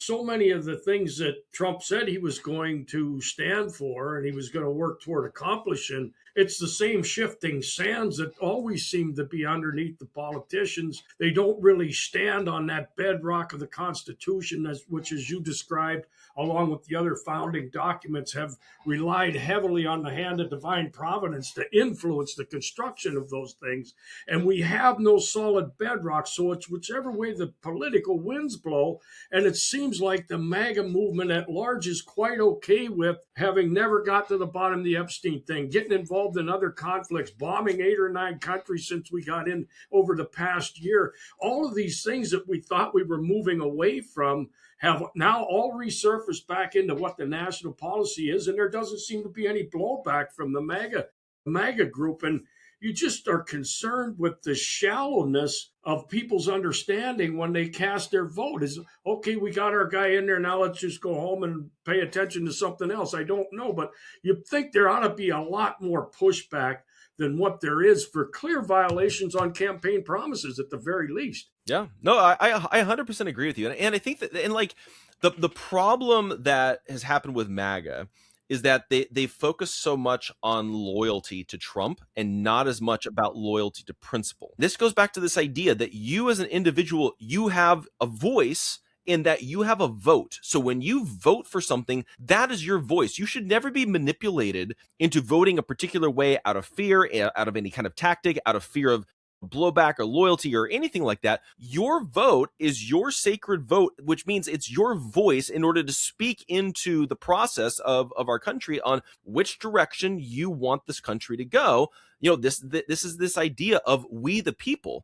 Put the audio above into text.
so many of the things that Trump said he was going to stand for and he was going to work toward accomplishing, it's the same shifting sands that always seem to be underneath the politicians. They don't really stand on that bedrock of the Constitution, which, as you described, along with the other founding documents, have relied heavily on the hand of divine providence to influence the construction of those things. And we have no solid bedrock. So it's whichever way the political winds blow. And it seems like the MAGA movement at large is quite okay with having never got to the bottom of the Epstein thing, getting involved in other conflicts, bombing 8 or 9 countries since we got in over the past year. All of these things that we thought we were moving away from have now all resurfaced back into what the national policy is, and there doesn't seem to be any blowback from the MAGA group. And you just are concerned with the shallowness of people's understanding when they cast their vote. Is, okay, we got our guy in there, now let's just go home and pay attention to something else. I don't know, but you'd think there ought to be a lot more pushback than what there is for clear violations on campaign promises at the very least. Yeah, no, I 100% agree with you. And I think that, and like the problem that has happened with MAGA is that they focus so much on loyalty to Trump and not as much about loyalty to principle. This goes back to this idea that you as an individual, you have a voice in that you have a vote. So when you vote for something, that is your voice. You should never be manipulated into voting a particular way out of fear, out of any kind of tactic, out of fear of blowback or loyalty or anything like that. Your vote is your sacred vote, which means it's your voice in order to speak into the process of our country on which direction you want this country to go. You know, this is this idea of we the people.